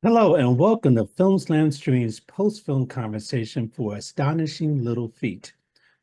Hello and welcome to Film Slam Stream's post-film conversation for Astonishing Little Feet.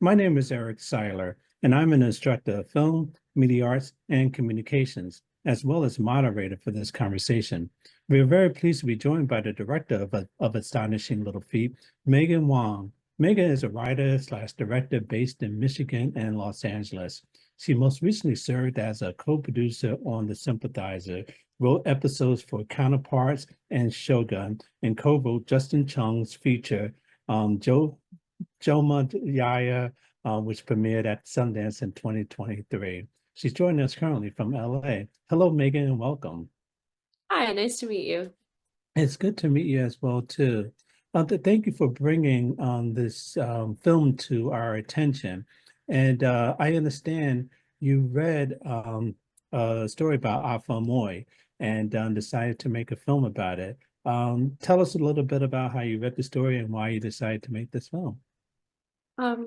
My name is Eric Siler, and I'm an instructor of film, media arts, and communications, as well as moderator for this conversation. We are very pleased to be joined by the director of Astonishing Little Feet, Maegan Houang. Maegan is a writer slash director based in Michigan and Los Angeles. She most recently served as a co-producer on The Sympathizer, wrote episodes for Counterparts and Shogun, and co-wrote Justin Chung's feature, Joma Yaya, which premiered at Sundance in 2023. She's joining us currently from LA. Hello, Maegan, and welcome. Hi, nice to meet you. It's good to meet you as well, too. Thank you for bringing this film to our attention. And I understand you read a story about Alpha Moy and decided to make a film about it. Tell us a little bit about how you read the story and why you decided to make this film.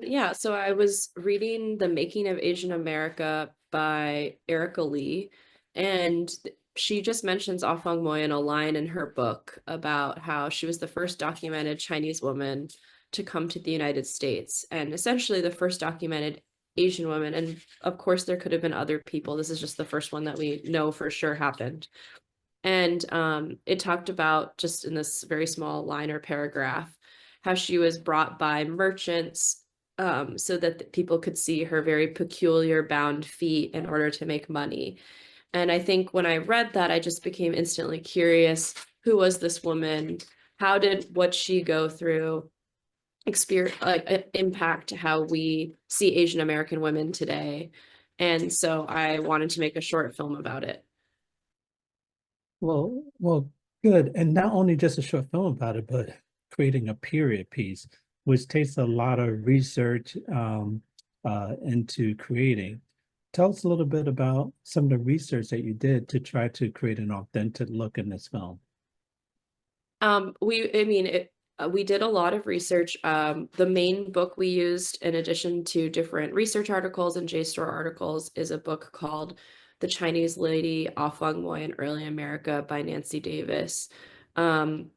Yeah, so I was reading The Making of Asian America by Erica Lee, and she just mentions Ah Fong Moy in a line in her book about how she was the first documented Chinese woman to come to the United States, and essentially the first documented Asian woman. And of course, there could have been other people. This is just the first one that we know for sure happened. And it talked about, just in this very small line or paragraph, how she was brought by merchants so that people could see her very peculiar bound feet in order to make money. And I think when I read that, I just became instantly curious. Who was this woman? How did what she go through experience impact how we see Asian American women today? And so I wanted to make a short film about it. Well, good. And not only just a short film about it, but creating a period piece, which takes a lot of research into creating. Tell us a little bit about some of the research that you did to try to create an authentic look in this film. We did a lot of research. The main book we used, in addition to different research articles and JSTOR articles, is a book called The Chinese Lady, Ah Fong Moy in Early America by Nancy Davis. Um,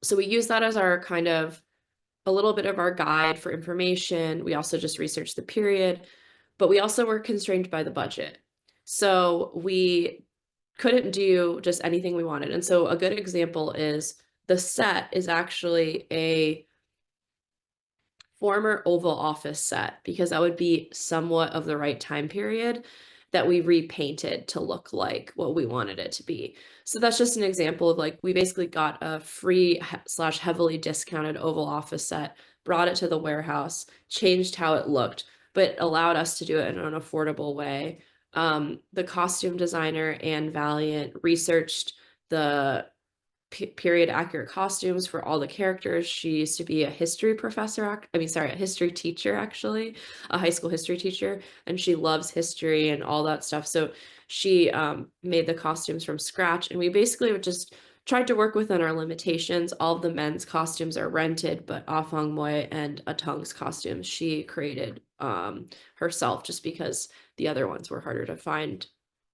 so we use that as our kind of a little bit of our guide for information. We also just researched the period, but we also were constrained by the budget. So we couldn't do just anything we wanted. And so a good example is the set is actually a former Oval Office set, because that would be somewhat of the right time period, that we repainted to look like what we wanted it to be. So that's just an example of, like, we basically got a free slash heavily discounted Oval Office set, brought it to the warehouse, changed how it looked, but allowed us to do it in an affordable way. The costume designer, Anne Valiant, researched the period accurate costumes for all the characters. She used to be a history professor, a history teacher, actually, a high school history teacher, and she loves history and all that stuff. So she made the costumes from scratch, and we basically would just tried to work within our limitations. All of the men's costumes are rented, but Ah Fong Moy and Atung's costumes she created herself, just because the other ones were harder to find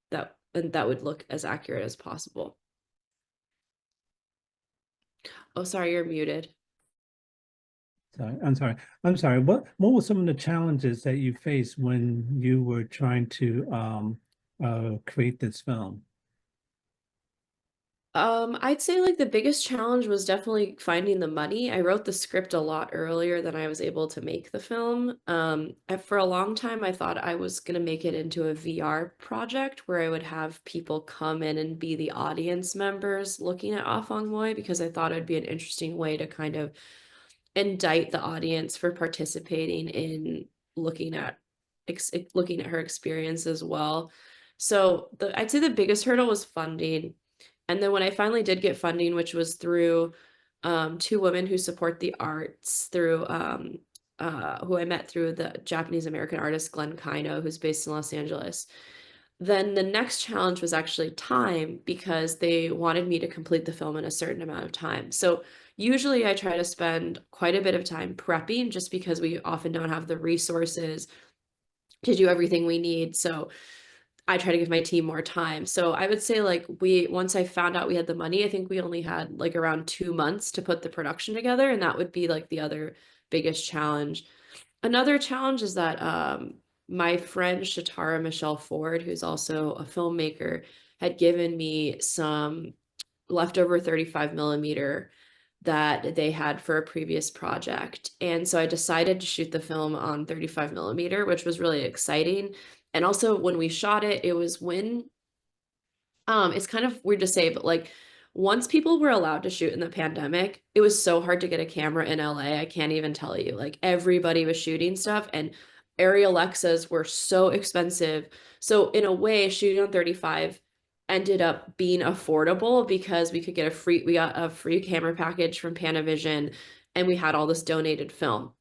that would look as accurate as possible. Oh, sorry, you're muted. Sorry, I'm sorry. I'm sorry. What were some of the challenges that you faced when you were trying to create this film? I'd say, like, the biggest challenge was definitely finding the money. I wrote the script a lot earlier than I was able to make the film. For a long time, I thought I was gonna make it into a VR project where I would have people come in and be the audience members looking at Ah Fong Moy, because I thought it'd be an interesting way to kind of indict the audience for participating in looking at looking at her experience as well. So I'd say the biggest hurdle was funding. And then when I finally did get funding, which was through two women who support the arts, through who I met through the Japanese American artist Glenn Kino, who's based in Los Angeles. Then the next challenge was actually time, because they wanted me to complete the film in a certain amount of time. So usually I try to spend quite a bit of time prepping, just because we often don't have the resources to do everything we need. So I try to give my team more time. So I would say like once I found out we had the money, I think we only had like around 2 months to put the production together. And that would be like the other biggest challenge. Another challenge is that my friend Shatara Michelle Ford, who's also a filmmaker, had given me some leftover 35 millimeter that they had for a previous project. And so I decided to shoot the film on 35 millimeter, which was really exciting. And also when we shot it, it was when it's kind of weird to say, but like once people were allowed to shoot in the pandemic, it was so hard to get a camera in LA. I can't even tell you. Like everybody was shooting stuff and Arri Alexas were so expensive. So in a way, shooting on 35 ended up being affordable because we got a free camera package from Panavision and we had all this donated film.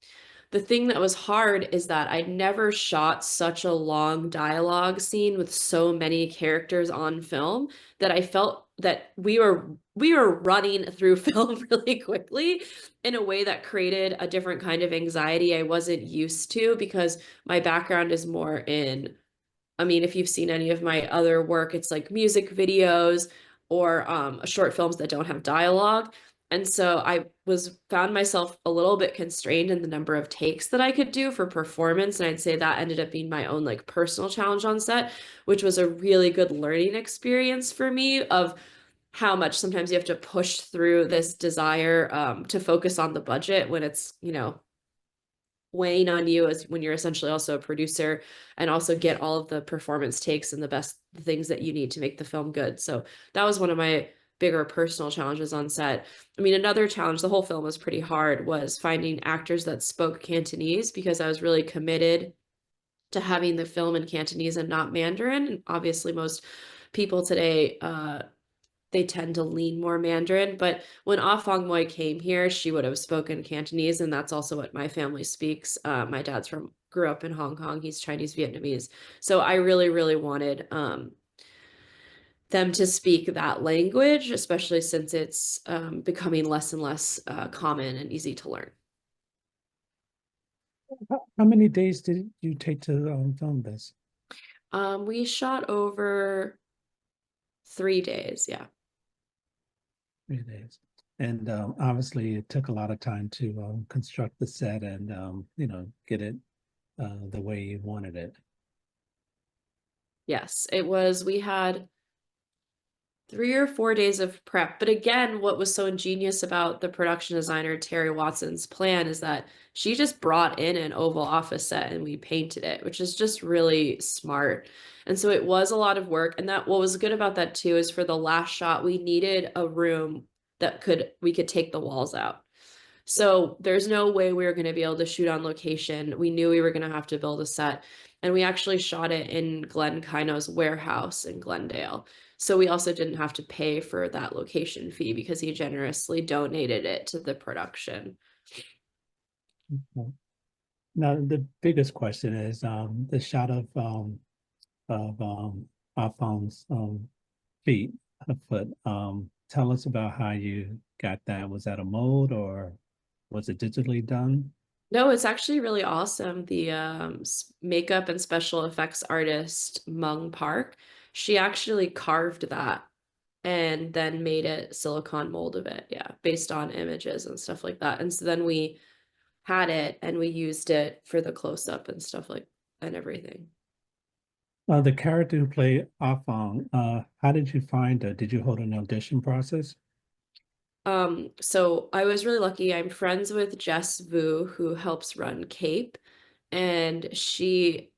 The thing that was hard is that I'd never shot such a long dialogue scene with so many characters on film that I felt that we were running through film really quickly in a way that created a different kind of anxiety I wasn't used to because my background is more in I mean, if you've seen any of my other work, it's like music videos or short films that don't have dialogue. And so I was found myself a little bit constrained in the number of takes that I could do for performance. And I'd say that ended up being my own like personal challenge on set, which was a really good learning experience for me of how much sometimes you have to push through this desire to focus on the budget when it's, weighing on you as when you're essentially also a producer and also get all of the performance takes and the best things that you need to make the film good. So that was one of my bigger personal challenges on set. I mean, another challenge, the whole film was pretty hard, was finding actors that spoke Cantonese because I was really committed to having the film in Cantonese and not Mandarin. And obviously most people today they tend to lean more Mandarin. But when Ah Fong Moy came here, she would have spoken Cantonese, and that's also what my family speaks. My dad's grew up in Hong Kong. He's Chinese Vietnamese, so I really, really wanted them to speak that language, especially since it's becoming less and less common and easy to learn. How many days did you take to film this? We shot over 3 days, yeah. 3 days. And obviously, it took a lot of time to construct the set and get it the way you wanted it. Yes, it was. We had 3 or 4 days of prep. But again, what was so ingenious about the production designer Terry Watson's plan is that she just brought in an Oval Office set and we painted it, which is just really smart. And so it was a lot of work. And that what was good about that too is for the last shot, we needed a room that we could take the walls out. So there's no way we were going to be able to shoot on location. We knew we were going to have to build a set. And we actually shot it in Glenn Kino's warehouse in Glendale. So we also didn't have to pay for that location fee because he generously donated it to the production. Okay. Now, the biggest question is the shot of Alphonse feet, a foot. Tell us about how you got that. Was that a mold or was it digitally done? No, it's actually really awesome. The makeup and special effects artist, Mung Park, she actually carved that and then made it silicone mold of it. Yeah, based on images and stuff like that. And so then we had it and we used it for the close up and stuff like and everything. The character who played Afong, how did you find her? Did you hold an audition process? So I was really lucky. I'm friends with Jess Vu, who helps run Cape, and she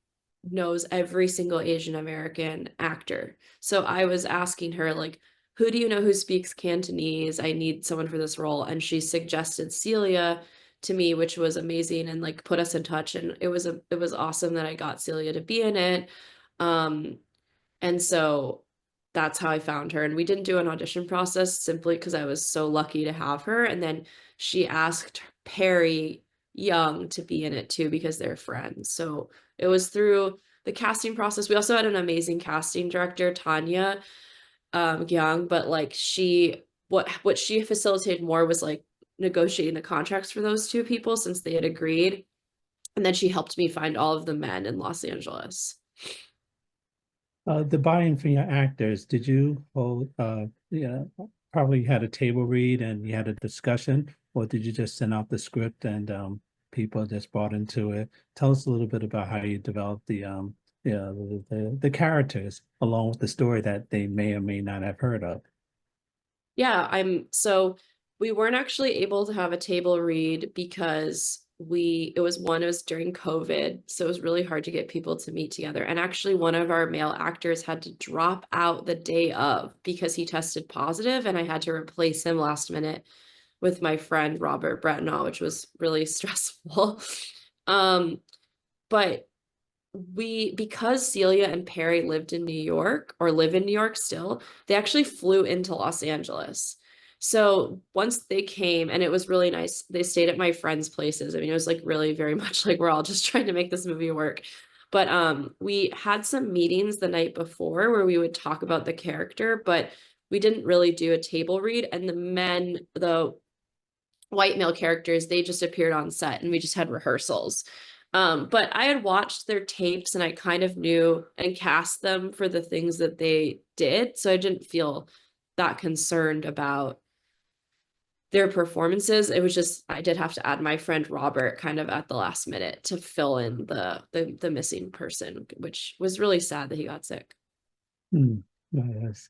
knows every single Asian American actor. So I was asking her, like, who do you know who speaks Cantonese? I need someone for this role. And she suggested Celia to me, which was amazing and like put us in touch. And it was awesome that I got Celia to be in it. Um, and so that's how I found her. And we didn't do an audition process simply because I was so lucky to have her. And then she asked Perry Young to be in it too because they're friends. So it was through the casting process. We also had an amazing casting director, Tanya Young, but like what she facilitated more was like negotiating the contracts for those two people since they had agreed. And then she helped me find all of the men in Los Angeles. The buy-in from your actors, did you hold, yeah, probably had a table read and you had a discussion, or did you just send out the script and people just bought into it? Tell us a little bit about how you developed yeah, the characters along with the story that they may or may not have heard of. Yeah, so we weren't actually able to have a table read because it was during COVID, so it was really hard to get people to meet together. And actually one of our male actors had to drop out the day of because he tested positive, and I had to replace him last minute with my friend Robert Bretnaugh, which was really stressful. Um, but because Celia and Perry lived in New York, or live in New York still, they actually flew into Los Angeles. So once they came, and it was really nice, they stayed at my friends' places. I mean, it was like really very much like we're all just trying to make this movie work. But we had some meetings the night before where we would talk about the character, but we didn't really do a table read. And the white male characters, they just appeared on set and we just had rehearsals. But I had watched their tapes and I kind of knew and cast them for the things that they did. So I didn't feel that concerned about their performances. It was just I did have to add my friend Robert kind of at the last minute to fill in the missing person, which was really sad that he got sick. Hmm. Yes,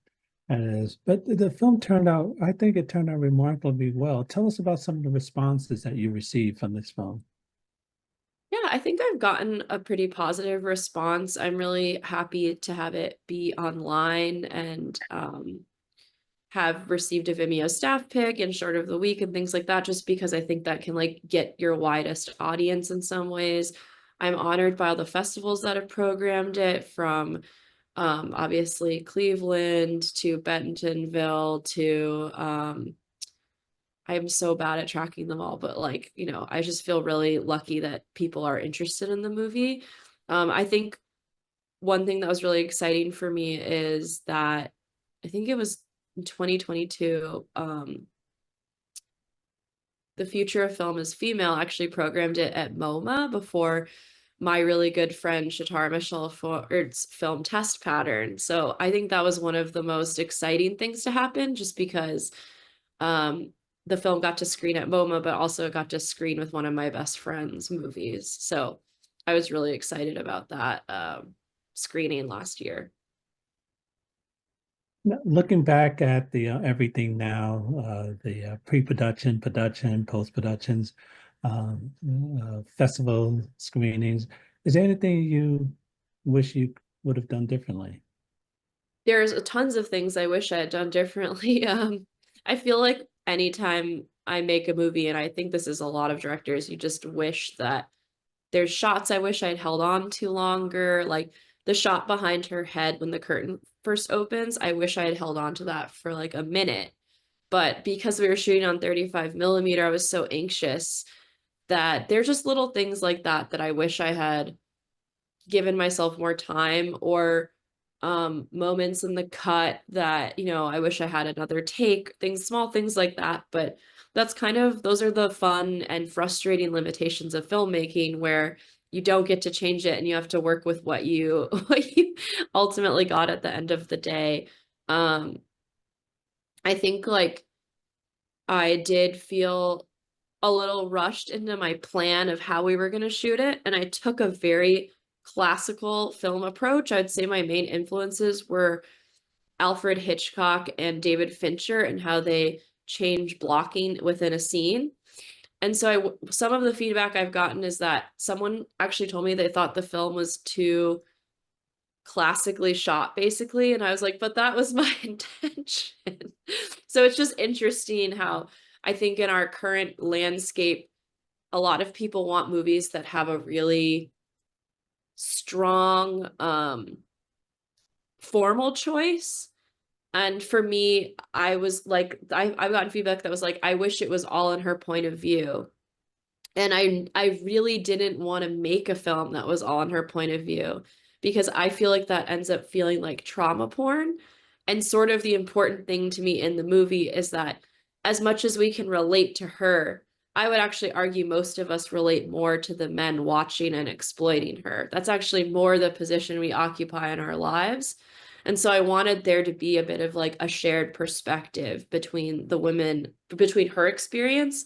it is. But the film turned out, I think it turned out remarkably well. Tell us about some of the responses that you received from this film. Yeah, I think I've gotten a pretty positive response. I'm really happy to have it be online and have received a Vimeo staff pick and short of the week and things like that, just because I think that can like get your widest audience in some ways. I'm honored by all the festivals that have programmed it, from obviously Cleveland to Bentonville to I'm so bad at tracking them all, but like, I just feel really lucky that people are interested in the movie. I think one thing that was really exciting for me is that I think it was in 2022, the Future of Film is Female actually programmed it at MoMA before my really good friend Shatara Michelle Ford's film Test Pattern. So I think that was one of the most exciting things to happen, just because um, the film got to screen at MoMA, but also got to screen with one of my best friend's movies. So I was really excited about that screening last year. Looking back at the everything now, the pre-production, production, post-productions, festival screenings, is there anything you wish you would have done differently? There's tons of things I wish I had done differently. I feel like anytime I make a movie, and I think this is a lot of directors, you just wish that there's shots I wish I'd held on to longer. Like the shot behind her head when the curtain first opens, I wish I had held on to that for like a minute. But because we were shooting on 35 millimeter, I was so anxious that there's just little things like that that I wish I had given myself more time, or moments in the cut that I wish I had another take, things, small things like that. But that's kind of, those are the fun and frustrating limitations of filmmaking, where you don't get to change it and you have to work with what you what you ultimately got at the end of the day. I think like I did feel a little rushed into my plan of how we were going to shoot it. And I took a very classical film approach. I'd say my main influences were Alfred Hitchcock and David Fincher, and how they change blocking within a scene. And so some of the feedback I've gotten is that someone actually told me they thought the film was too classically shot, basically. And I was like, but that was my intention. So it's just interesting how I think in our current landscape, a lot of people want movies that have a really strong formal choice. And for me, I was like, I've gotten feedback that was like, I wish it was all in her point of view. And I really didn't want to make a film that was all in her point of view, because I feel like that ends up feeling like trauma porn. And sort of the important thing to me in the movie is that as much as we can relate to her, I would actually argue most of us relate more to the men watching and exploiting her. That's actually more the position we occupy in our lives. And so I wanted there to be a bit of like a shared perspective between the women, between her experience,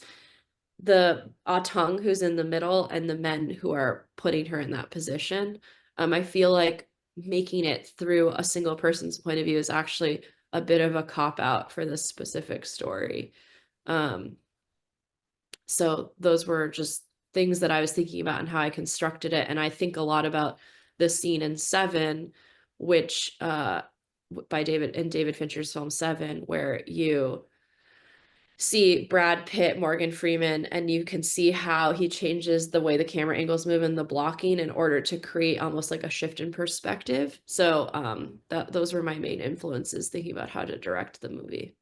the Atang who's in the middle, and the men who are putting her in that position. I feel like making it through a single person's point of view is actually a bit of a cop out for this specific story. Um, so those were just things that I was thinking about and how I constructed it. And I think a lot about the scene in Seven, which by David Fincher's film Seven, where you see Brad Pitt, Morgan Freeman, and you can see how he changes the way the camera angles move and the blocking in order to create almost like a shift in perspective. So those were my main influences thinking about how to direct the movie.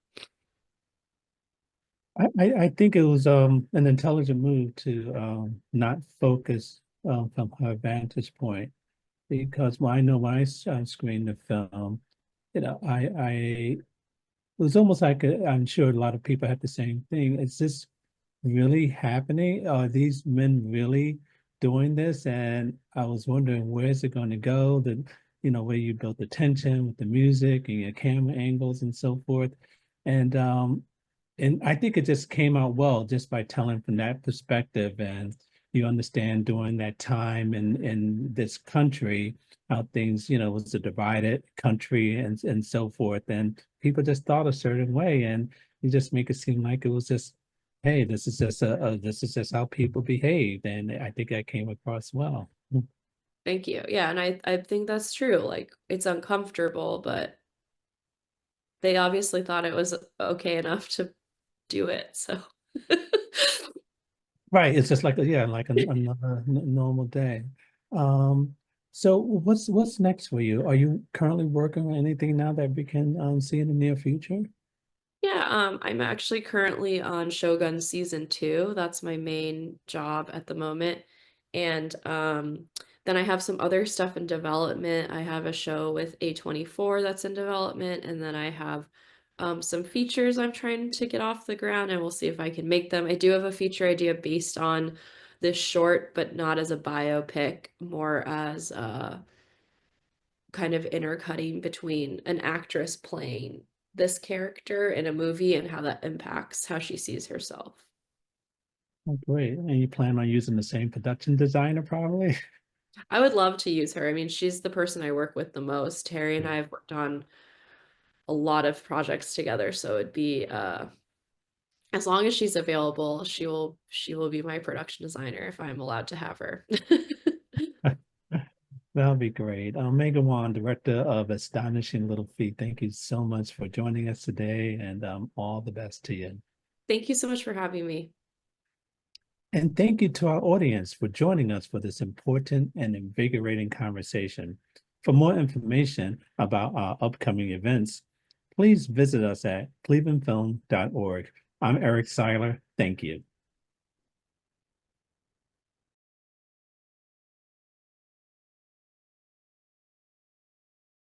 I think it was an intelligent move to not focus from her vantage point, because when I know when I screened the film, I it was almost like I'm sure a lot of people had the same thing. Is this really happening? Are these men really doing this? And I was wondering, where is it going to go? Where you built the tension with the music and your camera angles and so forth. And I think it just came out well just by telling from that perspective. And you understand during that time in this country, how things, was a divided country and so forth. And people just thought a certain way. And you just make it seem like it was just, hey, this is just how people behave. And I think that came across well. Thank you. Yeah, and I think that's true. Like it's uncomfortable, but they obviously thought it was okay enough to do it. So Right. It's just like another normal day. Um, so what's next for you? Are you currently working on anything now that we can see in the near future? yeah, I'm actually currently on Shogun season 2. That's my main job at the moment. And then I have some other stuff in development. I have a show with A24 that's in development, and then I have some features I'm trying to get off the ground, and we'll see if I can make them. I do have a feature idea based on this short, but not as a biopic, more as kind of intercutting between an actress playing this character in a movie and how that impacts how she sees herself. Oh, great. And you plan on using the same production designer probably? I would love to use her. I mean, she's the person I work with the most. Terry and I have worked on a lot of projects together, so it'd be as long as she's available, she will be my production designer if I'm allowed to have her. That'll be great. Maegan Houang, director of Astonishing Little Feet. Thank you so much for joining us today, and all the best to you. Thank you so much for having me. And thank you to our audience for joining us for this important and invigorating conversation. For more information about our upcoming events, please visit us at clevelandfilm.org. I'm Eric Siler. Thank you.